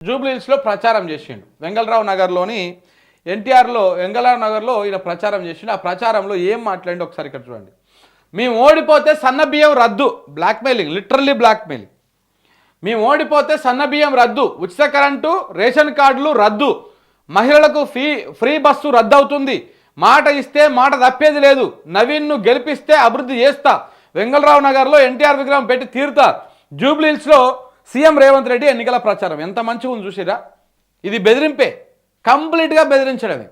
జూబ్లీహిల్స్లో ప్రచారం చేసిండు. వెంగళరావు నగర్లోని ఎన్టీఆర్లో వెంగళరావు నగర్లో ఈయన ప్రచారం చేసిండు. ఆ ప్రచారంలో ఏం మాట్లాడిండు ఒకసారి ఇక్కడ చూడండి. మేము ఓడిపోతే సన్నబియ్యం రద్దు, బ్లాక్మెయిలింగ్, లిటరల్లీ బ్లాక్మెయిలింగ్. మేము ఓడిపోతే సన్నబియ్యం రద్దు, ఉచిత కరెంటు, రేషన్ కార్డులు రద్దు, మహిళలకు ఫ్రీ బస్సు రద్దు అవుతుంది, మాట ఇస్తే మాట తప్పేది లేదు, నవీన్ను గెలిపిస్తే అభివృద్ధి చేస్తా, వెంగళరావు నగర్లో ఎన్టీఆర్ విగ్రహం పెట్టి తీరుతా. జూబ్లీహిల్స్లో సీఎం రేవంత్ రెడ్డి ఎన్నికల ప్రచారం ఎంత మంచిగా ఉంది చూసిరా. ఇది బెదిరింపే, కంప్లీట్గా బెదిరించడమే,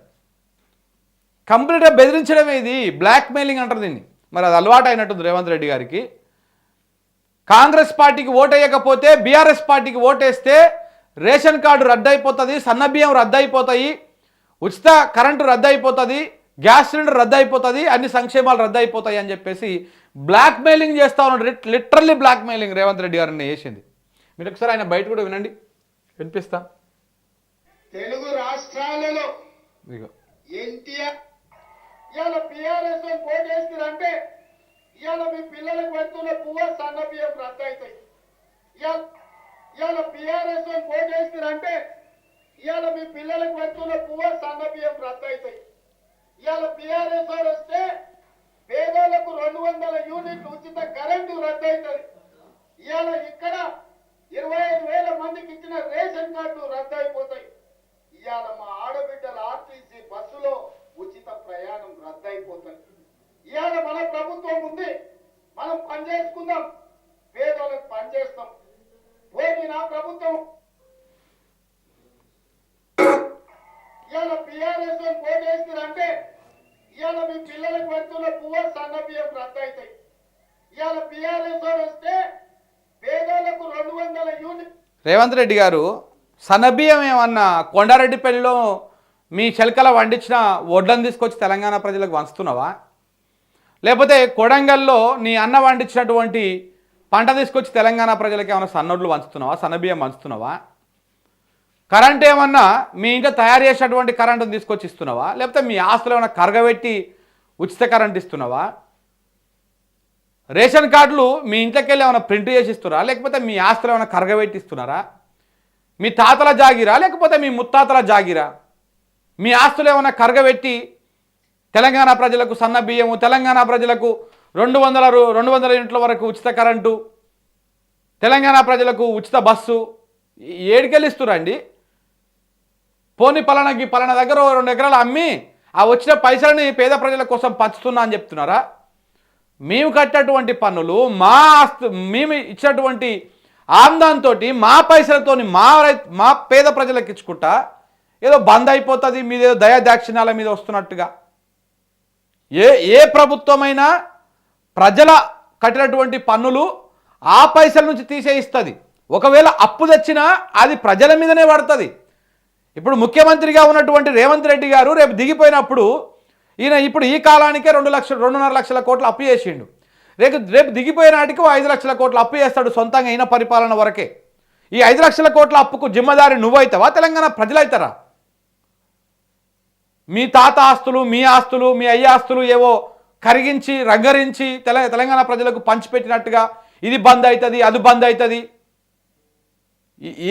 ఇది బ్లాక్మెయిలింగ్ అంటారు దీన్ని. మరి అది అలవాటు అయినట్టుంది రేవంత్ రెడ్డి గారికి. కాంగ్రెస్ పార్టీకి ఓటేయకపోతే బీఆర్ఎస్ పార్టీకి ఓటేస్తే రేషన్ కార్డు రద్దు అయిపోతుంది, సన్నబియ్యం రద్దు అయిపోతాయి, ఉచిత కరెంటు రద్దు అయిపోతుంది, గ్యాస్ సిలిండర్ రద్దు అయిపోతుంది, అన్ని సంక్షేమాలు రద్దు అయిపోతాయి అని చెప్పేసి బ్లాక్మెయిలింగ్ చేస్తా ఉన్నాడు. లిటరల్లీ బ్లాక్మెయిలింగ్ రేవంత్ రెడ్డి గారిని చేసింది. మీరు ఒకసారి ఆయన బయట కూడా వినండి, వినిపిస్తా. తెలుగు రాష్ట్రాలలో ఎన్టీఆర్ ఇవాళ బీఆర్ఎస్ పోటేస్తారంటే ఇవాళ మీ పిల్లలకు పెడుతున్న పువ్వ సన్న బియ్యం రద్దు అవుతాయి. ఇవాళ బీఆర్ఎస్ పోటేస్తారంటే ఇవాళ మీ పిల్లలకు పెడుతున్న పువ్వ సన్న బియ్యం రద్దు అవుతాయి. ఇవాళ బీఆర్ఎస్ వస్తే పేదలకు 200 యూనిట్లు ఉచిత కరెంటు రద్దు అవుతుంది. ఇవాళ ఇక్కడ 25,000 మందికి ఇచ్చిన రేషన్ కార్డులు రద్దు అయిపోతాయి. ఇవాళ మా ఆడబిడ్డల ఆర్టీసీ బస్సులో ఉచిత ప్రయాణం రద్దు అయిపోతుంది. ఇవాళ మన ప్రభుత్వం ఉంది, మనం పనిచేసుకుందాం, పేదలకు పనిచేస్తాం. పోయి నా ప్రభుత్వం ఇవాళ బీఆర్ఎస్ పోటేస్తారంటే ఇవాళ మీ పిల్లలకు పెడుతున్న పువ్వ సన్న బియ్యం రద్దు అవుతాయి. ఇవాళ బీఆర్ఎస్ వస్తే పేదలకు 200 యూనిట్. రేవంత్ రెడ్డి గారు సన్నబియ్యం ఏమన్నా కొండారెడ్డిపల్లిలో మీ చెలకల వండించిన వడ్లను తీసుకొచ్చి తెలంగాణ ప్రజలకు వంచుతున్నావా? లేకపోతే కొడంగల్లో నీ అన్న వండించినటువంటి పంట తీసుకొచ్చి తెలంగాణ ప్రజలకు ఏమైనా సన్నొడ్లు వంచుతున్నావా, సన్నబియ్యం వంచుతున్నావా? కరెంట్ ఏమన్నా మీ ఇంట్లో తయారు చేసినటువంటి కరెంటును తీసుకొచ్చి ఇస్తున్నావా? లేకపోతే మీ ఆస్తులు ఏమైనా కరగబెట్టి ఉచిత కరెంట్ ఇస్తున్నావా? రేషన్ కార్డులు మీ ఇంట్లోకి వెళ్ళి ఏమైనా ప్రింట్ చేసి ఇస్తున్నారా? లేకపోతే మీ ఆస్తులు ఏమైనా కరగబెట్టి ఇస్తున్నారా? మీ తాతల జాగిరా లేకపోతే మీ ముత్తాతల జాగిరా? మీ ఆస్తులు ఏమైనా కరగబెట్టి తెలంగాణ ప్రజలకు సన్న బియ్యము, తెలంగాణ ప్రజలకు 200 యూనిట్ల వరకు ఉచిత కరెంటు, తెలంగాణ ప్రజలకు ఉచిత బస్సు ఏడికెళ్ళిస్తురండి? పోనీ పలానా దగ్గర 2 ఎకరాలు అమ్మి ఆ వచ్చిన పైసలని పేద ప్రజల కోసం పంచుతున్నా అని చెప్తున్నారా? మేము కట్టినటువంటి పన్నులు, మేము ఇచ్చినటువంటి ఆందాంతో, మా పైసలతో మా పేద ప్రజలకు ఇచ్చుకుంటా ఏదో బంద్ అయిపోతుంది, మీదేదో దయాదాక్షిణ్యాల మీద వస్తున్నట్టుగా. ఏ ప్రభుత్వమైనా ప్రజల కట్టినటువంటి పన్నులు ఆ పైసల నుంచి తీసేయిస్తుంది. ఒకవేళ అప్పు తెచ్చినా అది ప్రజల మీదనే పడుతుంది. ఇప్పుడు ముఖ్యమంత్రిగా ఉన్నటువంటి రేవంత్ రెడ్డి గారు రేపు దిగిపోయినప్పుడు ఈయన ఇప్పుడు ఈ కాలానికే 2.5 లక్షల కోట్లు అప్పు చేసిండు. రేపు దిగిపోయే నాటికి 5 లక్షల కోట్లు అప్పు చేస్తాడు సొంతంగా ఈయన పరిపాలన వరకే. ఈ 5 లక్షల కోట్ల అప్పుకు జిమ్మదారి నువ్వైతావా, తెలంగాణ ప్రజలైతారా? మీ తాత ఆస్తులు, మీ ఆస్తులు, మీ అయ్య ఆస్తులు ఏవో కరిగించి రంగరించి తెలంగాణ ప్రజలకు పంచిపెట్టినట్టుగా ఇది బంద్ అవుతుంది, అది బంద్ అవుతుంది.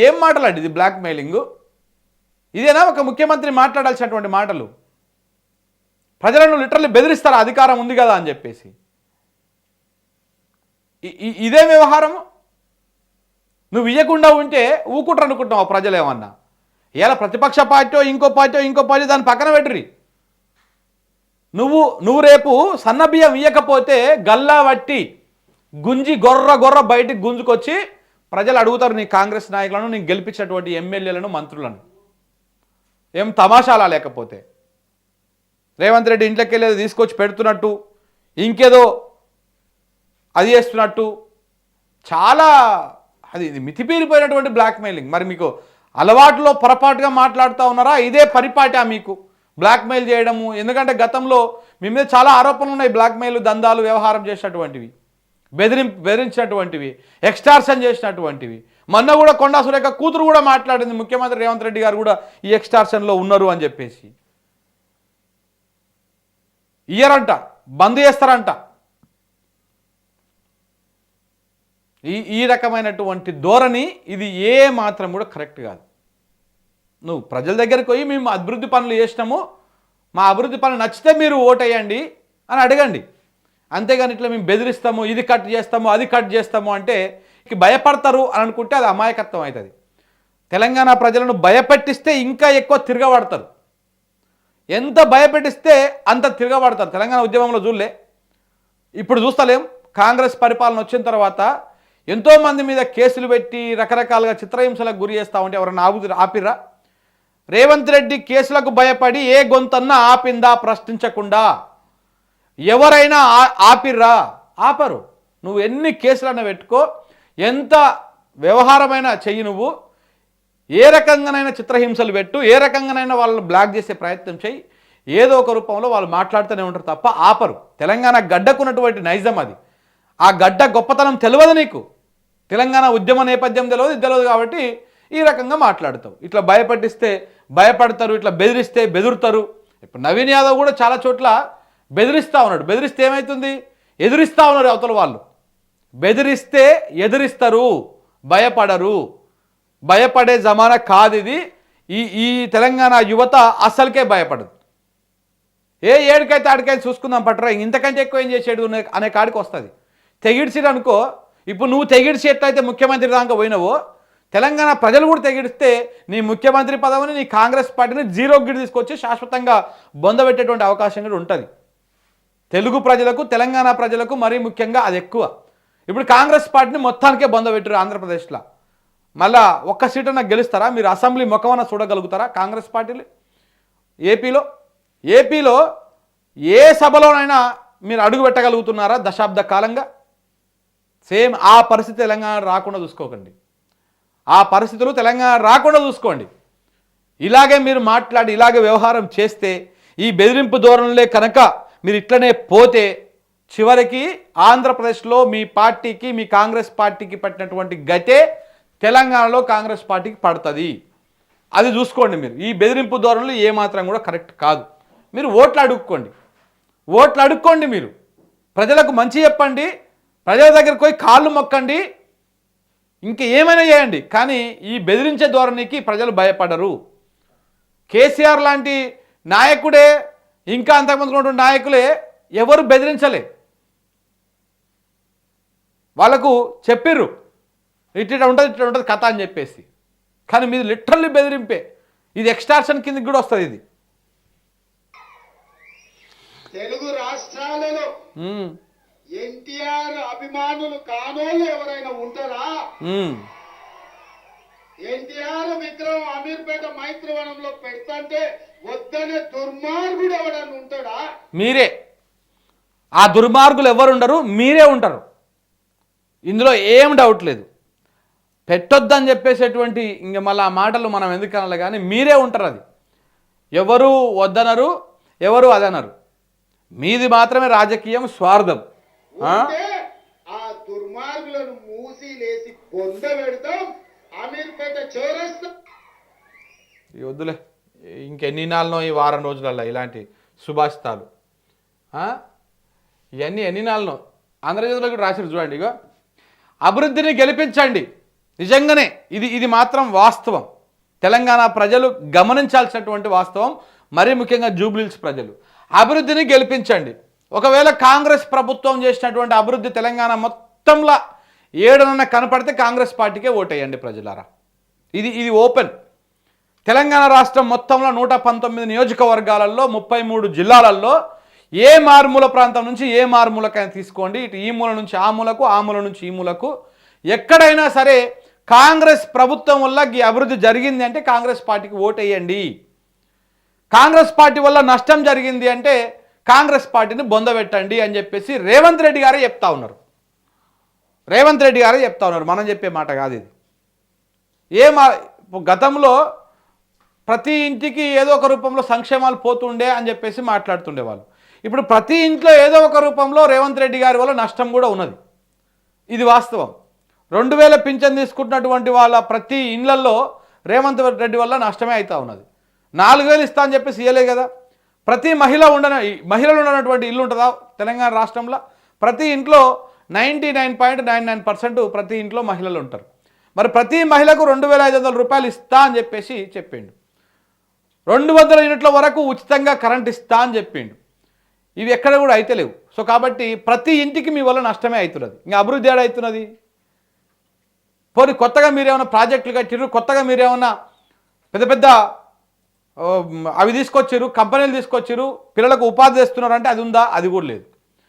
ఏం మాటలండి ఇది? బ్లాక్మెయిలింగ్ ఇదేనా ఒక ముఖ్యమంత్రి మాట్లాడాల్సినటువంటి మాటలు? ప్రజలను లిటరల్లీ బెదిరిస్తారు అధికారం ఉంది కదా అని చెప్పేసి. ఇదే వ్యవహారము. నువ్వు ఇవ్వకుండా ఉంటే ఊకుంటారు అనుకుంటున్నావు ప్రజలు ఏమన్నా? ఇలా ప్రతిపక్ష పార్టీ ఇంకో పార్టీ దాన్ని పక్కన పెట్టుర్రి. నువ్వు రేపు సన్నబియ్యం ఇవ్వకపోతే గల్లా వట్టి గుంజి గొర్ర బయటికి గుంజుకొచ్చి ప్రజలు అడుగుతారు నీ కాంగ్రెస్ నాయకులను, నీకు గెలిపించినటువంటి ఎమ్మెల్యేలను, మంత్రులను. ఏం తమాషాలా? లేకపోతే రేవంత్ రెడ్డి ఇంట్లోకి వెళ్ళేది తీసుకొచ్చి పెడుతున్నట్టు, ఇంకేదో అది చేస్తున్నట్టు, చాలా అది మితిపీరిపోయినటువంటి బ్లాక్మెయిలింగ్. మరి మీకు అలవాటులో పొరపాటుగా మాట్లాడుతూ ఉన్నారా? ఇదే పరిపాటా మీకు బ్లాక్మెయిల్ చేయడము? ఎందుకంటే గతంలో మీ మీద చాలా ఆరోపణలు ఉన్నాయి, బ్లాక్మెయిల్ దందాలు వ్యవహారం చేసినటువంటివి, బెదిరించినటువంటివి, ఎక్స్టార్షన్ చేసినటువంటివి. మొన్న కూడా కొండా సురేఖ కూతురు కూడా మాట్లాడింది, ముఖ్యమంత్రి రేవంత్ రెడ్డి గారు కూడా ఈ ఎక్స్టార్షన్లో ఉన్నారు అని చెప్పేసి. ఇయ్యరంట, బంద్ చేస్తారంట. ఈ రకమైనటువంటి ధోరణి ఇది ఏ మాత్రం కూడా కరెక్ట్ కాదు. నువ్వు ప్రజల దగ్గరికి పోయి మేము అభివృద్ధి పనులు చేసినాము, మా అభివృద్ధి పనులు నచ్చితే మీరు ఓటేయండి అని అడగండి. అంతేగాని ఇట్లా మేము బెదిరిస్తాము, ఇది కట్ చేస్తాము, అది కట్ చేస్తాము అంటే ఇక భయపడతారు అని అనుకుంటే అది అమాయకత్వం అవుతుంది. తెలంగాణ ప్రజలను భయపెట్టిస్తే ఇంకా ఎక్కువ తిరగబడతారు. ఎంత భయపెట్టిస్తే అంత తిరగబడతారు. తెలంగాణ ఉద్యమంలో చూడలే, ఇప్పుడు చూస్తలేం. కాంగ్రెస్ పరిపాలన వచ్చిన తర్వాత ఎంతోమంది మీద కేసులు పెట్టి రకరకాలుగా చిత్రహింసలకు గురి చేస్తూ ఉంటే ఎవరన్నా ఆపిర్రా? రేవంత్ రెడ్డి కేసులకు భయపడి ఏ గొంతన్నా ఆపిందా ప్రశ్నించకుండా? ఎవరైనా ఆపిర్రా? ఆపరు. నువ్వు ఎన్ని కేసులన్నా పెట్టుకో, ఎంత వ్యవహారమైనా చెయ్యి, నువ్వు ఏ రకంగానైనా చిత్రహింసలు పెట్టు, ఏ రకంగానైనా వాళ్ళని బ్లాక్ చేసే ప్రయత్నం చెయ్యి, ఏదో ఒక రూపంలో వాళ్ళు మాట్లాడుతూనే ఉంటారు తప్ప ఆపరు. తెలంగాణ గడ్డకున్నటువంటి నైజం అది. ఆ గడ్డ గొప్పతనం తెలియదు నీకు. తెలంగాణ ఉద్యమ నేపథ్యం తెలియదు కాబట్టి ఈ రకంగా మాట్లాడతావు. ఇట్లా భయపట్టిస్తే భయపడతారు, ఇట్లా బెదిరిస్తే బెదురుతారు. ఇప్పుడు నవీన్ యాదవ్ కూడా చాలా చోట్ల బెదిరిస్తూ ఉన్నాడు. బెదిరిస్తే ఏమవుతుంది? ఎదురిస్తూ ఉన్నారు అవతల వాళ్ళు. బెదిరిస్తే ఎదిరిస్తారు, భయపడరు. భయపడే జమానా కాదు ఇది. ఈ తెలంగాణ యువత అస్సలకే భయపడదు. ఏడికైతే ఆడికైతే చూసుకుందాం పట్టరా, ఇంతకంటే ఎక్కువ ఏం చేసేడు అనే కాడికి వస్తుంది. తెగిడిసిడు అనుకో, ఇప్పుడు నువ్వు తెగిడిసి ఎట్లయితే ముఖ్యమంత్రి దాకా పోయినావో, తెలంగాణ ప్రజలు కూడా తెగిడిస్తే నీ ముఖ్యమంత్రి పదవిని, నీ కాంగ్రెస్ పార్టీని జీరోకి తీసుకొచ్చి శాశ్వతంగా బొందబెట్టేటువంటి అవకాశం కూడా ఉంటుంది. తెలుగు ప్రజలకు, తెలంగాణ ప్రజలకు మరీ ముఖ్యంగా అది ఎక్కువ. ఇప్పుడు కాంగ్రెస్ పార్టీని మొత్తానికే బొందబెట్టారు ఆంధ్రప్రదేశ్లో. మళ్ళా ఒక్క సీటున గెలుస్తారా? మీరు అసెంబ్లీ ముఖమన చూడగలుగుతారా కాంగ్రెస్ పార్టీలు? ఏపీలో ఏ సభలోనైనా మీరు అడుగు పెట్టగలుగుతున్నారా దశాబ్ద కాలంగా? సేమ్ ఆ పరిస్థితి తెలంగాణ రాకుండా చూసుకోకండి. ఆ పరిస్థితులు తెలంగాణ రాకుండా చూసుకోండి. ఇలాగే మీరు మాట్లాడి ఇలాగే వ్యవహారం చేస్తే, ఈ బెదిరింపు ధోరణులే కనుక మీరు ఇట్లనే పోతే, చివరికి ఆంధ్రప్రదేశ్లో మీ పార్టీకి, మీ కాంగ్రెస్ పార్టీకి పట్టినటువంటి గతే తెలంగాణలో కాంగ్రెస్ పార్టీకి పడుతుంది. అది చూసుకోండి. మీరు ఈ బెదిరింపు ధోరణులు ఏమాత్రం కూడా కరెక్ట్ కాదు. మీరు ఓట్లు అడుక్కోండి. మీరు ప్రజలకు మంచి చెప్పండి, ప్రజల దగ్గరికి పోయి కాళ్ళు మొక్కండి, ఇంకా ఏమైనా చేయండి. కానీ ఈ బెదిరించే ధోరణికి ప్రజలు భయపడరు. కేసీఆర్ లాంటి నాయకుడే, ఇంకా అంతకుముందు ఉన్నటువంటి నాయకులే ఎవరు బెదిరించలే. వాళ్ళకు చెప్పిర్రు ఇట్లా ఉంటుంది కథ అని చెప్పేసి. కానీ మీది లిటరల్లీ బెదిరింపే. ఇది ఎక్స్టార్షన్ కిందకి కూడా వస్తుంది. ఇది తెలుగు రాష్ట్రాలలో ఎన్టీఆర్ అభిమానులు కానోళ్ళు ఎవరైనా ఉంటారా? ఎన్టీఆర్ విగ్రహం అమీర్పేట మైత్రివనంలో పెడతంటే వద్దనే దుర్మార్గుడు ఎవడన్నా ఉంటాడా? మీరే. ఆ దుర్మార్గులు ఎవరు ఉండరు, మీరే ఉంటారు. ఇందులో ఏం డౌట్ లేదు. పెట్టొద్దని చెప్పేసేటువంటి ఇంక మళ్ళీ ఆ మాటలు మనం ఎందుకు అనాలి, కానీ మీరే ఉంటారు. అది ఎవరు వద్దనరు, ఎవరు అదనరు. మీది మాత్రమే రాజకీయం, స్వార్థం. ఆ దుర్మార్గులను మూసి లేసి పొంద పెడతాం అమీర్పేట చౌరస్తా. వద్దులే, ఇంకెన్ని నాళ్ళనో ఈ వారం రోజులలో ఇలాంటి సుభాషితాలు. ఇవన్నీ ఎన్ని నాళ్ళనో ఆంధ్రజ్యోతిలో కూడా రాసిరు చూడండి. ఇగో, అభివృద్ధిని గెలిపించండి. నిజంగానే ఇది మాత్రం వాస్తవం. తెలంగాణ ప్రజలు గమనించాల్సినటువంటి వాస్తవం. మరీ ముఖ్యంగా జూబ్లీహిల్స్ ప్రజలు అభివృద్ధిని గెలిపించండి. ఒకవేళ కాంగ్రెస్ ప్రభుత్వం చేసినటువంటి అభివృద్ధి తెలంగాణ మొత్తంలో ఏడనన్నా కనపడితే కాంగ్రెస్ పార్టీకే ఓటేయండి ప్రజలారా. ఇది ఓపెన్. తెలంగాణ రాష్ట్రం మొత్తంలో 119 నియోజకవర్గాలలో 33 జిల్లాలలో ఏ మారుమూల ప్రాంతం నుంచి ఏ మారుమూలకైనా తీసుకోండి, ఇటు ఈ మూల నుంచి ఆ మూలకు, ఆ మూల నుంచి ఈ మూలకు, ఎక్కడైనా సరే కాంగ్రెస్ ప్రభుత్వం వల్ల ఈ అభివృద్ధి జరిగింది అంటే కాంగ్రెస్ పార్టీకి ఓటేయండి. కాంగ్రెస్ పార్టీ వల్ల నష్టం జరిగింది అంటే కాంగ్రెస్ పార్టీని బొందబెట్టండి అని చెప్పేసి రేవంత్ రెడ్డి గారే చెప్తా ఉన్నారు. మనం చెప్పే మాట కాదు ఇది. గతంలో ప్రతి ఇంటికి ఏదో ఒక రూపంలో సంక్షేమాలు పోతుండే అని చెప్పేసి మాట్లాడుతుండేవాళ్ళు. ఇప్పుడు ప్రతి ఇంట్లో ఏదో ఒక రూపంలో రేవంత్ రెడ్డి గారి వల్ల నష్టం కూడా ఉన్నది. ఇది వాస్తవం. 2000 పింఛన్ తీసుకుంటున్నటువంటి వాళ్ళ ప్రతి ఇళ్లలో రేవంత్ రెడ్డి వల్ల నష్టమే అవుతూ ఉన్నది. 4000 ఇస్తా అని చెప్పేసి ఇయ్యలే కదా. ప్రతి మహిళలు ఉండనటువంటి ఇల్లు ఉంటుందా తెలంగాణ రాష్ట్రంలో? ప్రతి ఇంట్లో 99.99% ప్రతి ఇంట్లో మహిళలు ఉంటారు. మరి ప్రతి మహిళకు 2500 రూపాయలు ఇస్తా అని చెప్పేసి చెప్పిండు. 200 యూనిట్ల వరకు ఉచితంగా కరెంట్ ఇస్తా అని చెప్పిండు. ఇవి ఎక్కడ కూడా అయితే లేవు. సో కాబట్టి ప్రతి ఇంటికి మీ వల్ల నష్టమే అవుతున్నది, ఇంకా అభివృద్ధి ఏడ అవుతున్నది? పోనీ కొత్తగా మీరేమన్నా ప్రాజెక్టులు కట్టిర్రు, కొత్తగా మీరేమన్నా పెద్ద పెద్ద అవి తీసుకొచ్చారు, కంపెనీలు తీసుకొచ్చారు, పిల్లలకు ఉపాధి చేస్తున్నారు అంటే అది ఉందా? అది కూడా లేదు.